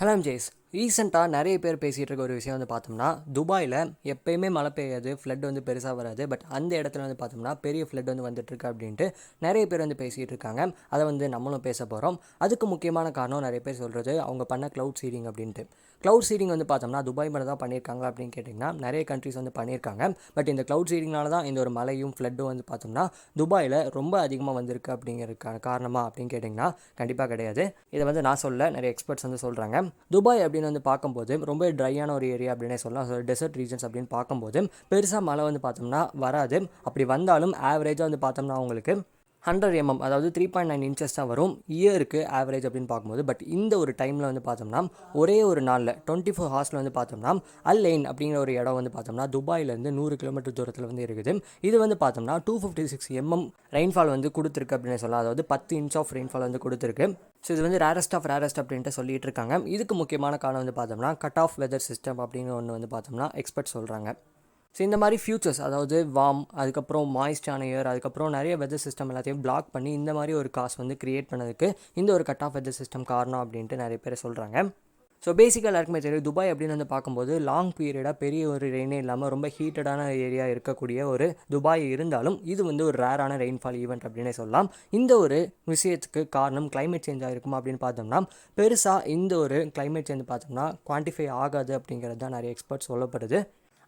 Hello Jaish. ரீசெண்டாக நிறைய பேர் பேசிகிட்டு இருக்க ஒரு விஷயம் வந்து பார்த்தோம்னா, துபாயில் எப்பயுமே மழை பெய்யாது, ஃப்ளட் வந்து பெருசாக வராது. பட் அந்த இடத்துல வந்து பார்த்தோம்னா பெரிய ஃப்ளட் வந்து வந்துட்டுருக்கு அப்படின்ட்டு நிறைய பேர் வந்து பேசிகிட்டு இருக்காங்க. அதை வந்து நம்மளும் பேச போகிறோம். அதுக்கு முக்கியமான காரணம் நிறைய பேர் சொல்கிறது அவங்க பண்ண க்ளவுட் சீடிங் அப்படின்ட்டு. க்ளவுட் சீடிங் வந்து பார்த்தோம்னா துபாய் மட்டும் தான் பண்ணியிருக்காங்க அப்படின்னு கேட்டிங்கன்னா நிறைய கண்ட்ரிஸ் வந்து பண்ணியிருக்காங்க. பட் இந்த க்ளவுட் சீடிங்னால தான் இந்த ஒரு மழையும் ஃப்ளட்டும் வந்து பார்த்தோம்னா துபாயில் ரொம்ப அதிகமாக வந்திருக்கு அப்படிங்கிறதுக்கான காரணமா அப்படின்னு கேட்டிங்கன்னா கண்டிப்பாக கிடையாது. இதை வந்து நான் சொல்ல, நிறைய எக்ஸ்பர்ட்ஸ் வந்து சொல்கிறாங்க. துபாய் அப்படின்னு வந்து பார்க்கும்போது ரொம்ப ட்ரையான ஒரு ஏரியா அப்படின்னே சொல்லலாம். டெசர்ட் ரீஜன்ஸ் அப்படின்னு பார்க்கும்போது பெருசாக மழை வந்து பார்த்தோம்னா வராது. அப்படி வந்தாலும் ஆவரேஜாக வந்து பார்த்தோம்னா அவங்களுக்கு 100 mm, அதாவது 3.9 inches தான் வரும் இயருக்கு ஆவரேஜ் அப்படின்னு பார்க்கும்போது. பட் இந்த ஒரு டைமில் வந்து பார்த்தோம்னா ஒரே ஒரு நாளில் 24 hours வந்து பார்த்தோம்னா அல் எயின் அப்படிங்கிற ஒரு இடம் வந்து பார்த்தோம்னா துபாயிலேருந்து 100 கிலோமீட்டர் தூரத்தில் வந்து இருக்குது. இது வந்து பார்த்தோம்னா 256 mm ரெயின்ஃபால் வந்து கொடுத்துருக்கு அப்படின்னு சொல்லலாம். அதாவது 10 inch ஆஃப் ரெயின்ஃபால் வந்து கொடுத்துருக்கு. ஸோ இது வந்து ரேரஸ்ட் அப்படின்ட்டு சொல்லிட்டு இருக்காங்க. இதுக்கு முக்கியமான காரணம் வந்து பார்த்தோம்னா கட் ஆஃப் வெதர் சிஸ்டம் அப்படின்னு ஒன்று வந்து பார்த்தோம்னா எக்ஸ்பர்ட் சொல்கிறாங்க. ஸோ இந்த மாதிரி ஃபியூச்சர்ஸ், அதாவது வார்ம், அதுக்கப்புறம் மாய்ஸ்டான ஏர், அதுக்கப்புறம் நிறைய வெதர் சிஸ்டம் எல்லாத்தையும் பிளாக் பண்ணி இந்த மாதிரி ஒரு காசு வந்து கிரியேட் பண்ணதுக்கு இந்த ஒரு கட் ஆஃப் வெதர் சிஸ்டம் காரணம் அப்படின்ட்டு நிறைய பேர் சொல்கிறாங்க. ஸோ பேசிக்காக எல்லாருக்குமே தெரியும், துபாய் அப்படின்னு வந்து பார்க்கும்போது லாங் பீரியடாக பெரிய ஒரு ரெயினே இல்லாமல் ரொம்ப ஹீட்டடான ஏரியா இருக்கக்கூடிய ஒரு துபாய் இருந்தாலும் இது வந்து ஒரு ரேரான ரெயின்ஃபால் ஈவெண்ட் அப்படின்னே சொல்லலாம். இந்த ஒரு விஷயத்துக்கு காரணம் கிளைமேட் சேஞ்ச் ஆகிருக்குமா அப்படின்னு பார்த்தோம்னா பெருசாக இந்த ஒரு கிளைமேட் சேஞ்ச் பார்த்தோம்னா குவான்டிஃபை ஆகாது அப்படிங்கிறது தான் நிறைய எக்ஸ்பர்ட்ஸ் சொல்லப்படுது.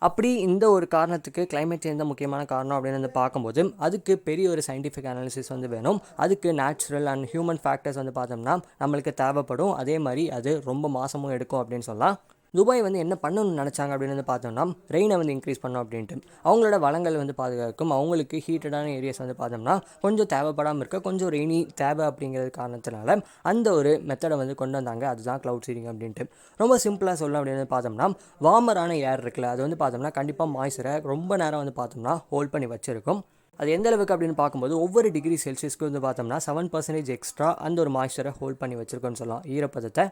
அப்படி இந்த ஒரு காரணத்துக்கு கிளைமேட் சேஞ்ச் தான் முக்கியமான காரணம் அப்படின்னு வந்து பார்க்கும்போது அதுக்கு பெரிய ஒரு சயின்டிஃபிக் அனாலிசிஸ் வந்து வேணும். அதுக்கு நேச்சுரல் அண்ட் ஹியூமன் ஃபேக்டர்ஸ் வந்து பார்த்தோம்னா நம்மளுக்கு தேவைப்படும். அதே மாதிரி அது ரொம்ப மாதமும் எடுக்கும் அப்படின்னு சொல்லலாம். துபாய் வந்து என்ன பண்ணணும்னு நினச்சாங்க அப்படின்னு வந்து பார்த்தோம்னா ரெயினை வந்து இன்க்ரீஸ் பண்ணோம் அப்படின்ட்டு அவங்களோட வளங்கள் வந்து பாதுகாக்கும். அவங்களுக்கு ஹீட்டடான ஏரியாஸ் வந்து பார்த்தோம்னா கொஞ்சம் தேவைப்படாமல் இருக்க, கொஞ்சம் ரெயினி தேவை அப்படிங்கிறது காரணத்தினால அந்த ஒரு மெத்தடை வந்து கொண்டு வந்தாங்க. அதுதான் க்ளவுட் சீடிங் அப்படின்ட்டு. ரொம்ப சிம்பிளாக சொல்லணும் அப்படின்னு பார்த்தோம்னா வார்மரான ஏர் இருக்குல்ல, அது வந்து பார்த்தோம்னா கண்டிப்பாக மாய்ச்சரை ரொம்ப நேரம் வந்து பார்த்தோம்னா ஹோல்ட் பண்ணி வச்சிருக்கும். அது எந்த அளவுக்கு அப்படின்னு பார்க்கும்போது ஒவ்வொரு டிகிரி செல்சியஸ்க்கு வந்து பார்த்தோம்னா 7% எக்ஸ்ட்ரா அந்த ஒரு மாய்ச்சரை ஹோல்ட் பண்ணி வச்சிருக்கோன்னு சொல்லலாம், ஈரப்பதத்தை.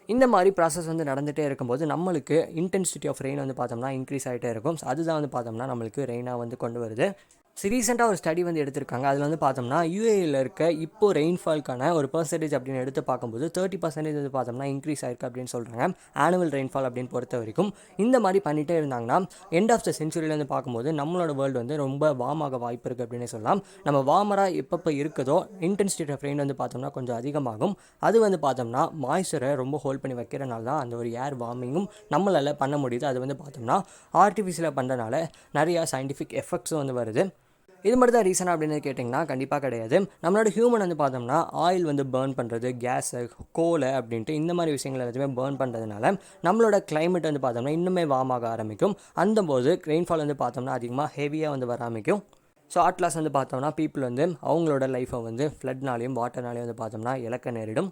இந்த மாதிரி ப்ராசஸ் வந்து நடந்துகிட்டே இருக்கும்போது நம்மளுக்கு இன்டென்சிட்டி ஆஃப் ரெயின் வந்து பார்த்தோம்னா இன்க்ரீஸ் ஆகிட்டே இருக்கும். ஸோ அதுதான் வந்து பார்த்தோம்னா நம்மளுக்கு ரெயினாக வந்து கொண்டு வருது. ரீசெண்டாக ஒரு ஸ்டடி வந்து எடுத்திருக்காங்க. அதில் வந்து பார்த்தோம்னா யூஏயில் இருக்க இப்போ ரெயின்ஃபால்க்கான ஒரு பர்சன்டேஜ் அப்படின்னு எடுத்து பார்க்கும்போது 30% வந்து பார்த்தோம்னா இன்க்ரீஸ் ஆயிருக்கு அப்படின்னு சொல்கிறாங்க. ஆனுவல் ரெயின்ஃபால் அப்படின்னு பொறுத்த வரைக்கும் இந்த மாதிரி பண்ணிகிட்டே இருந்தாங்கன்னா எண்ட் ஆஃப் த சென்ச்சுரியில் வந்து பார்க்கும்போது நம்மளோட வேர்ல்டு வந்து ரொம்ப வார்மாக வாய்ப்பு இருக்குது அப்படின்னு சொல்லலாம். நம்ம வார்மராக எப்பப்போ இருக்குதோ இன்டென்சிட்டி ஆஃப் ரெயின் வந்து பார்த்தோம்னா கொஞ்சம் அதிகமாகும். அது வந்து பார்த்தோம்னா மாய்ச்சரை ரொம்ப ஹோல்ட் பண்ணி வைக்கிறனால தான் அந்த ஒரு ஏர் வார்மிங்கும் நம்மளால் பண்ண முடியுது. அது வந்து பார்த்தோம்னா ஆர்டிஃபிஷியலாக பண்ணுறனால நிறையா சயின்டிஃபிக் எஃபெக்ட்ஸும் வந்து வருது. இது மட்டும் தான் ரீசன் அப்படின்னு கேட்டிங்கன்னா கண்டிப்பாக கிடையாது. நம்மளோட ஹியூமன் வந்து பார்த்தோம்னா ஆயில் வந்து பேர்ன் பண்ணுறது, கேஸு, கோலை அப்படின்ட்டு இந்த மாதிரி விஷயங்கள் எல்லாத்தையுமே பேர்ன் பண்ணுறதுனால நம்மளோட கிளைமேட் வந்து பார்த்தோம்னா இன்னுமே வார்மாக ஆரம்பிக்கும். அந்தபோது ரெயின்ஃபால் வந்து பார்த்தோம்னா அதிகமாக ஹெவியாக வந்து வர ஆரம்பிக்கும். ஸோ அட்லாஸ் வந்து பார்த்தோம்னா பீப்புள் வந்து அவங்களோட லைஃப்பை வந்து ஃப்ளட்னாலையும் வாட்டர்னாலையும் வந்து பார்த்தோம்னா இழக்க நேரிடும்.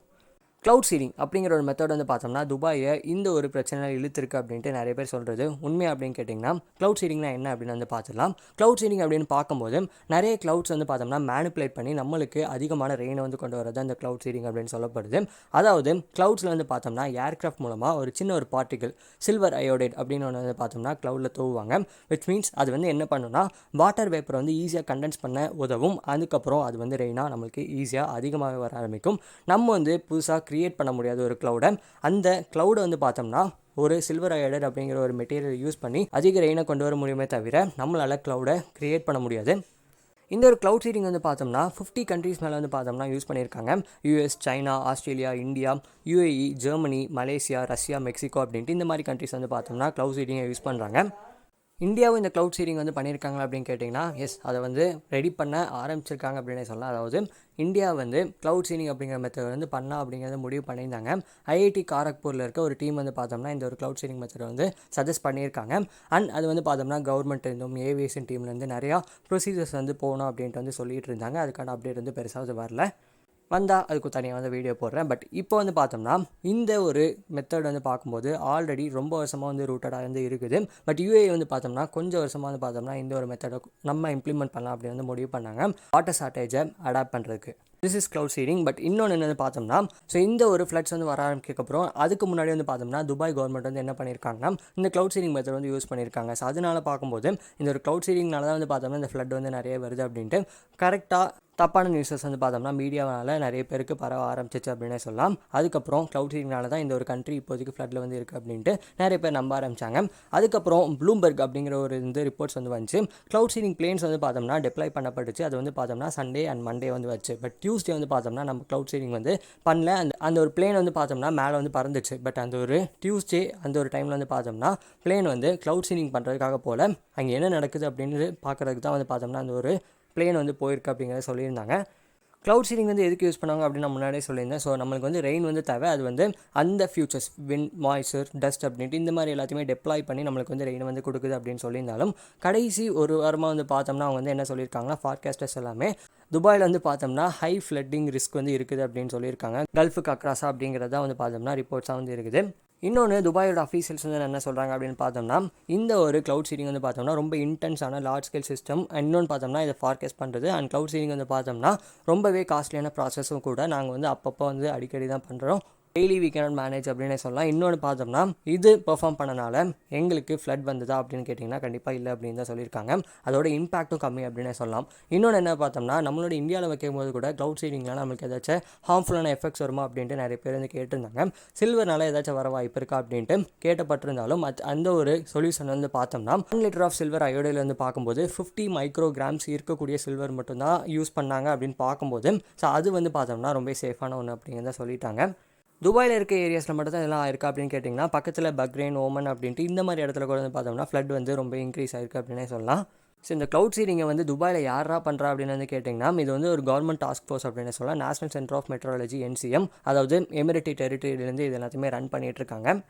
க்ளவுட் சீடிங் அப்படிங்கிற ஒரு மெத்தட் வந்து பார்த்தோம்னா துபாயை இந்த ஒரு பிரச்சனை இழுத்துருக்கு அப்படின்ட்டு நிறைய பேர் சொல்கிறது உண்மையாக அப்படின்னு கேட்டிங்கன்னா க்ளவுட் சீடிங்னா என்ன அப்படின்னு வந்து பார்த்துடலாம். க்ளவுட் சீடிங் அப்படின்னு பார்க்கும்போது நிறைய க்ளவுட்ஸ் வந்து பார்த்தோம்னா மேனிப்புலேட் பண்ணி நம்மளுக்கு அதிகமான ரெயினை வந்து கொண்டு வரது அந்த க்ளவுட் சீடிங் அப்படின்னு சொல்லப்படுது. அதாவது க்ளவுட்ஸில் வந்து பார்த்தோம்னா ஏர்க்ராஃப்ட் மூலமாக ஒரு சின்ன ஒரு பார்ட்டிகல் சில்வர் அயோடைட் அப்படின்னு ஒன்று வந்து பார்த்தோம்னா க்ளவுடில் தூவுவாங்க. விச் மீன்ஸ் அது வந்து என்ன பண்ணுன்னா வாட்டர் வேப்பரை வந்து ஈஸியாக கண்டென்ஸ் பண்ண உதவும். அதுக்கப்புறம் அது வந்து ரெயினாக நம்மளுக்கு ஈஸியாக அதிகமாக வர ஆரம்பிக்கும். நம்ம வந்து புதுசாக க்ரியேட் பண்ண முடியாத ஒரு க்ளவுடை, அந்த க்ளவுடை வந்து பார்த்தோம்னா ஒரு சில்வர் அயோடைட் அப்படிங்கிற ஒரு மெட்டீரியல் யூஸ் பண்ணி அதிக ரெயினை கொண்டு வர முடியுமே தவிர நம்மளால் க்ளவுடை க்ரியேட் பண்ண முடியாது. இந்த ஒரு க்ளவுட் சீடிங் வந்து பார்த்தோம்னா 50 கண்ட்ரீஸ் மேலே வந்து பார்த்தோம்னா யூஸ் பண்ணியிருக்காங்க. US, China, Australia, India, UAE, Germany, Malaysia, Russia, Mexico அப்படின்ட்டு இந்த மாதிரி கண்ட்ரீஸ் வந்து பார்த்தோம்னா க்ளவுட் சீடிங்கை யூஸ் பண்ணுறாங்க. இந்தியாவும் இந்த க்ளவுட் சீடிங் வந்து பண்ணியிருக்காங்களா அப்படின்னு கேட்டிங்கன்னா எஸ், அதை வந்து ரெடி பண்ண ஆரம்பிச்சிருக்காங்க அப்படின்னே சொல்லலாம். அதாவது இந்தியா வந்து க்ளவுட் சீடிங் அப்படிங்கிற மெத்தட் வந்து பண்ணலாம் அப்படிங்கிறத முடிவு பண்ணியிருந்தாங்க. ஐஐடி காரக்பூரில் இருக்க ஒரு டீம் வந்து பார்த்தோம்னா இந்த ஒரு க்ளவுட் சீடிங் மெத்தட் வந்து சஜஸ்ட் பண்ணியிருக்காங்க. அண்ட் அது வந்து பார்த்தோம்னா கவர்மெண்ட் இருந்தும் ஏவியேஷன் டீம்லேருந்து நிறையா ப்ரொசீஜர்ஸ் வந்து போகணும் அப்படின்ட்டு வந்து சொல்லிட்டு இருந்தாங்க. அதுக்கான அப்டேட் வந்து பெருசாக வரல. வந்தால் அதுக்கு தனியாக வந்து வீடியோ போடுறேன். பட் இப்போ வந்து பார்த்தோம்னா இந்த ஒரு மெத்தட் வந்து பார்க்கும்போது ஆல்ரெடி ரொம்ப வருஷமாக வந்து ரூட்டடாக வந்து இருக்குது. பட் யூஏ வந்து பார்த்தோம்னா கொஞ்சம் வருஷமாக வந்து பார்த்தோம்னா இந்த ஒரு மெத்தடை நம்ம இம்ப்ளிமெண்ட் பண்ணலாம் அப்படின்னு வந்து முடிவு பண்ணாங்க, வாட்டர் ஷார்ட்டேஜை அடாப்ட் பண்ணுறதுக்கு. This is cloud seeding. But இன்னொன்று என்னென்னு பார்த்தோம்னா இந்த ஒரு ஃப்ளட்ஸ் வந்து வர ஆரம்பிக்கப்புறம் அதுக்கு முன்னாடி வந்து பார்த்தோம்னா துபாய் கவர்மெண்ட் வந்து என்ன பண்ணியிருக்காங்கன்னா இந்த க்ளவுட் சீடிங் மெத்தட் வந்து யூஸ் பண்ணியிருக்காங்க. ஸோ அதனால் பார்க்கும்போது இந்த ஒரு க்ளவுட் சீடிங்னால தான் வந்து பார்த்தோம்னா இந்த ஃப்ளட் வந்து நிறைய வருது அப்படின்ட்டு கரெக்டாக தப்பான நியூஸஸ் வந்து பார்த்தோம்னா மீடியாவால் நிறைய பேருக்கு பரவ ஆரம்பிச்சிச்சு அப்படின்னே சொல்லலாம். அதுக்கப்புறம் க்ளவுட் சீடிங்னால தான் இந்த ஒரு கண்ட்ரி இப்போதைக்கு ஃப்ளட்டில் வந்து இருக்குது அப்படின்ட்டு நிறைய பேர் நம்ப ஆரம்பித்தாங்க. அதுக்கப்புறம் ப்ளூம்பர்க் அப்படிங்கிற ஒரு ரிப்போர்ட்ஸ் வந்து வந்துச்சு. க்ளவுட் சீடிங் பிளேன்ஸ் வந்து பார்த்தோம்னா டெப்ளாய் பண்ணப்பட்டுச்சு. அது வந்து பார்த்தோம்னா சண்டே அண்ட் மண்டே வந்து வச்சு. பட் டியூஸ்டே வந்து பார்த்தோம்னா நம்ம க்ளவுட் சீடிங் வந்து பண்ணல. அந்த ஒரு பிளேன் வந்து பார்த்தோம்னா மேலே வந்து பறந்துச்சு. பட் அந்த ஒரு டியூஸ்டே அந்த ஒரு டைமில் வந்து பார்த்தோம்னா பிளேன் வந்து க்ளவுட் சீடிங் பண்ணுறதுக்காக போல் அங்கே என்ன நடக்குது அப்படின்னு பார்க்குறதுக்கு தான் வந்து பார்த்தோம்னா அந்த ஒரு பிளேன் வந்து போயிருக்கு அப்படிங்கிறத சொல்லியிருந்தாங்க. க்ளவுட் சீடிங் வந்து எதுக்கு யூஸ் பண்ணுவாங்க அப்படின்னு நான் முன்னாடியே சொல்லியிருந்தேன். ஸோ நம்மளுக்கு வந்து ரெயின் வந்து தேவை. அது வந்து அந்த ஃபியூச்சர்ஸ் விண்ட், மாய்ச்சர், டஸ்ட் அப்படின்ட்டு இந்த மாதிரி எல்லாத்தையுமே டெப்ளாய் பண்ணி நம்மளுக்கு வந்து ரெயின் வந்து கொடுக்குது அப்படின்னு சொல்லியிருந்தாலும் கடைசி ஒரு வாரமாக வந்து பார்த்தோம்னா அவங்க வந்து என்ன சொல்லியிருக்காங்கன்னா ஃபார்காஸ்டர்ஸ் எல்லாமே துபாயில் வந்து பார்த்தோம்னா ஹை ஃப்ளட்டிங் ரிஸ்க் வந்து இருக்குது அப்படின்னு சொல்லியிருக்காங்க. கல்ஃபுக்கு அக்ராஸா அப்படிங்கிறத வந்து பார்த்தோம்னா ரிப்போர்ட்ஸாக வந்து இருக்குது. இன்னொன்று துபாயோட அஃபீஷியல்ஸ் வந்து என்ன சொல்கிறாங்க அப்படின்னு பார்த்தோம்னா இந்த ஒரு க்ளவுட் சீடிங் வந்து பார்த்தோம்னா ரொம்ப இன்டென்ஸான லார்ஜ் ஸ்கேல் சிஸ்டம். இன்னொன்று பார்த்தோம்னா இதை ஃபார்காஸ்ட் பண்ணுறது அண்ட் க்ளவுட் சீடிங் வந்து பார்த்தோம்னா ரொம்பவே காஸ்ட்லியான ப்ராசஸும் கூட. நாங்கள் வந்து அப்பப்போ வந்து அடிக்கடி தான் பண்ணுறோம். டெய்லி வீ கேனாட் மேனேஜ் அப்படின்னே சொல்லலாம். இன்னொன்று பார்த்தோம்னா இது பெர்ஃபார்ம் பண்ணனால எங்களுக்கு ஃப்ளட் வந்ததா அப்படின்னு கேட்டிங்கன்னா கண்டிப்பாக இல்லை அப்படின்னு தான் சொல்லியிருக்காங்க. அதோட இம்பாக்ட்டும் கம்மி அப்படின்னே சொல்லலாம். இன்னொன்று என்ன பார்த்தோம்னா நம்மளோட இந்தியாவில் வைக்கும்போது கூட க்ளவுட் சீடிங்லாம் நம்மளுக்கு ஏதாச்சும் ஹார்ம்ஃபுல்லான எஃபெக்ட்ஸ் வருமா அப்படின்ட்டு நிறைய பேர் வந்து கேட்டிருந்தாங்க. சில்வர்னால ஏதாச்சும் வர வாய்ப்பு இருக்கா அப்படின்ட்டு கேட்டப்பட்டிருந்தாலும் அந்த ஒரு சொல்யூஷன் வந்து பார்த்தோம்னா 1 லிட்டர் ஆஃப் சில்வர் அயோடையில் வந்து பார்க்கும்போது 50 மைக்ரோகிராம்ஸ் இருக்கக்கூடிய சில்வர் மட்டும்தான் யூஸ் பண்ணாங்க அப்படின்னு பார்க்கும்போது ஸோ அது வந்து பார்த்தோம்னா ரொம்ப சேஃபான ஒன்று அப்படிங்கிறத சொல்லிட்டாங்க. துபாயில் இருக்க ஏரியாஸில் மட்டும் தான் இதெல்லாம் ஆயிருக்கு அப்படின்னு கேட்டிங்கன்னா பக்கத்தில் பக்ரைன், ஓமன் அப்படின்ட்டு இந்த மாதிரி இடத்துல கூட வந்து பார்த்தோம்னா ஃப்ளட் வந்து ரொம்ப இன்க்ரீஸ் ஆயிருக்கு அப்படின்னே சொல்லலாம். ஸோ இந்த க்ளவுட் சீடிங்கை வந்து துபாயில் யாரா பண்ணுறா அப்படின்னு வந்து கேட்டிங்கன்னா இது வந்து ஒரு கவர்மெண்ட் டாஸ்க் ஃபோர்ஸ் அப்படின்னு சொல்லலாம். National centre of metrology NCM, அதாவது எமிரேட்டி டெரிட்டரியிலேருந்து இது எல்லாத்தையுமே ரன் பண்ணிகிட்டு இருக்காங்க.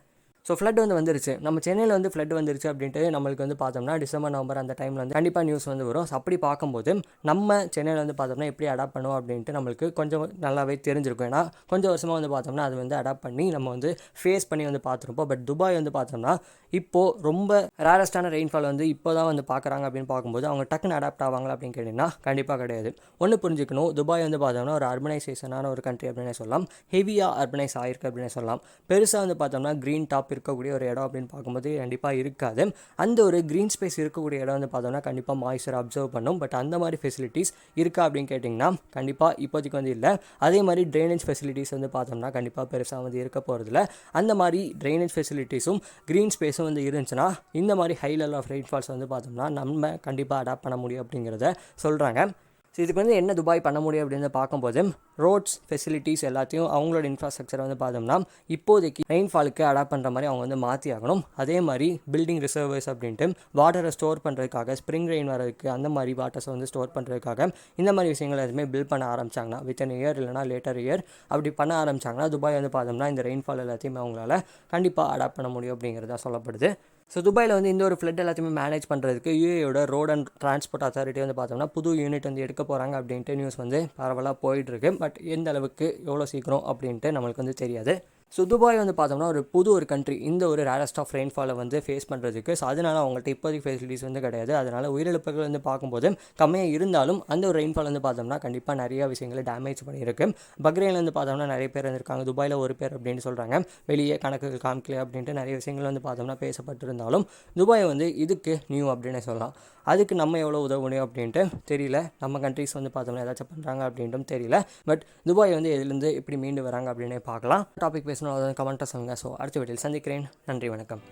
ஸோ ஃப்ளட் வந்து வந்துருச்சு. நம்ம சென்னையில் வந்து ஃப்ளட் வந்துருச்சு அப்படின்ட்டு நம்மளுக்கு வந்து பார்த்தோம்னா டிசம்பர், நவம்பர் அந்த டைமில் வந்து கண்டிப்பாக நியூஸ் வந்து வரும். ஸோ அப்படி பார்க்கும்போது நம்ம சென்னையில் வந்து பார்த்தோம்னா எப்படி அடாப்ட் பண்ணுவோம் அப்படின்ட்டு நம்மளுக்கு கொஞ்சம் நல்லாவே தெரிஞ்சிருக்கும். ஏன்னா கொஞ்சம் வருஷமாக வந்து பார்த்தோம்னா அது வந்து அடாப்ட் பண்ணி நம்ம வந்து ஃபேஸ் பண்ணி வந்து பார்த்துருப்போம். பட் துபாய் வந்து பார்த்தோம்னா இப்போது ரொம்ப ரேரஸ்டான ரெயின்ஃபால் வந்து இப்போ தான் வந்து பார்க்குறாங்க அப்படின்னு பார்க்கும்போது அவங்க டக்குன்னு அடாப்ட் ஆவாங்களா அப்படின்னு கேட்டிங்கன்னா கண்டிப்பாக கிடையாது. ஒன்று புரிஞ்சுக்கணும், துபாய் வந்து பார்த்தோம்னா ஒரு அர்பனைசேஷனான ஒரு கண்ட்ரி அப்படின்னே சொல்லலாம். ஹெவியாக அர்பனைஸ் ஆகிருக்கு அப்படின்னே சொல்லலாம். பெருசாக வந்து பார்த்தோம்னா க்ரீன் டாப் இருக்கக்கூடிய ஒரு இடம் அப்படின்னு பார்க்கும்போது கண்டிப்பாக இருக்காது. அந்த ஒரு க்ரீன் ஸ்பேஸ் இருக்கக்கூடிய இடம் வந்து பார்த்தோம்னா கண்டிப்பாக மாய்ச்சர் அப்சர்வ் பண்ணும். பட் அந்த மாதிரி ஃபெசிலிட்டிஸ் இருக்கா அப்படின்னு கேட்டிங்கன்னா கண்டிப்பாக இப்போதைக்கு வந்து இல்லை. அதே மாதிரி ட்ரைனேஜ் ஃபெசிலிட்டிஸ் வந்து பார்த்தோம்னா கண்டிப்பாக பெருசாக வந்து இருக்க போகிறதில்ல. அந்த மாதிரி ட்ரைனேஜ் ஃபெசிலிட்டிஸும் க்ரீன் ஸ்பேஸும் வந்து இருந்துச்சுன்னா இந்த மாதிரி ஹை லெவல் ஆஃப் ரெயின்ஃபால்ஸ் வந்து பார்த்தோம்னா நம்ம கண்டிப்பாக அடாப்ட் பண்ண முடியும் அப்படிங்கிறத சொல்கிறாங்க. ஸோ இதுக்கு வந்து என்ன துபாய் பண்ண முடியும் அப்படின்னு பார்க்கும்போது ரோட்ஸ் ஃபெசிலிட்டிஸ் எல்லாத்தையும் அவங்களோட இன்ஃப்ராஸ்ட்ரக்சரை வந்து பார்த்தோம்னா இப்போதைக்கு ரெயின்ஃபாலுக்கு அடாப்ட் பண்ணுற மாதிரி அவங்க வந்து மாற்றி ஆகணும். அதே மாதிரி பில்டிங் ரிசர்வர்ஸ் அப்படின்ட்டு வாட்டரை ஸ்டோர் பண்ணுறதுக்காக, ஸ்ப்ரிங் ரெயின் வரதுக்கு அந்த மாதிரி வாட்டர்ஸை வந்து ஸ்டோர் பண்ணுறதுக்காக இந்த மாதிரி விஷயங்கள் எதுவுமே பில்ட் பண்ண ஆரம்பிச்சாங்கன்னா வித்தின் இயர் இல்லைனா லேட்டர் இயர் அப்படி பண்ண ஆரம்பிச்சாங்கன்னா துபாய் வந்து பார்த்தோம்னா இந்த ரெயின்ஃபால் எல்லாத்தையுமே அவங்களால கண்டிப்பாக அடாப்ட் பண்ண முடியும் அப்படிங்கிறதா சொல்லப்படுது. ஸோ துபாயில் வந்து இந்த ஒரு ஃப்ளட் எல்லாத்தையுமே மேனேஜ் பண்ணுறதுக்கு UAEயோட ரோட் அண்ட் டிரான்ஸ்போர்ட் அத்தாரிட்டி வந்து பார்த்தோம்னா புது யூனிட் வந்து எடுக்க போகிறாங்க அப்படின்ட்டு நியூஸ் வந்து பரவலாக போயிட்டுருக்கு. பட் எந்த அளவுக்கு எவ்வளோ சீக்கிரம் அப்படின்ட்டு நம்மளுக்கு வந்து தெரியாது. ஸோ துபாய் வந்து பார்த்தோம்னா ஒரு கண்ட்ரி இந்த ஒரு ரேரஸ்ட் ஆஃப் ரெயின்ஃபாலை வந்து ஃபேஸ் பண்ணுறதுக்கு. ஸோ அதனால் அவங்கள்ட்ட இப்போதைக்கு ஃபெசிலிட்டிஸ் வந்து கிடையாது. அதனால் உயிரிழப்புகள் வந்து பார்க்கும்போது கம்மியாக இருந்தாலும் அந்த ஒரு ரெயின்ஃபால் வந்து பார்த்தோம்னா கண்டிப்பாக நிறையா விஷயங்களை டேமேஜ் பண்ணியிருக்கு. பக்ரைனில் வந்து பார்த்தோம்னா நிறைய பேர் இருந்திருக்காங்க. துபாயில் ஒரு பேர் அப்படின்னு சொல்கிறாங்க. வெளியே கணக்குகள் காமிக்கல அப்படின்ட்டு நிறைய விஷயங்கள் வந்து பார்த்தோம்னா பேசப்பட்டிருந்தாலும் துபாய் வந்து இதுக்கு நியூ அப்படின்னு சொல்லலாம். அதுக்கு நம்ம எவ்வளோ உதவ முடியும் அப்படின்ட்டு தெரியல. நம்ம கண்ட்ரிஸ் வந்து பார்த்தோம்னா ஏதாச்சும் பண்ணுறாங்க அப்படின்ட்டும் தெரியல. பட் துபாய் வந்து எதுலேருந்து எப்படி மீண்டு வராங்க அப்படின்னே பார்க்கலாம். டாபிக் பேசணும் அதை கமெண்ட்டாக சொல்லுங்கள். ஸோ அடுத்த வீட்டில் சந்திக்கிறேன். நன்றி, வணக்கம்.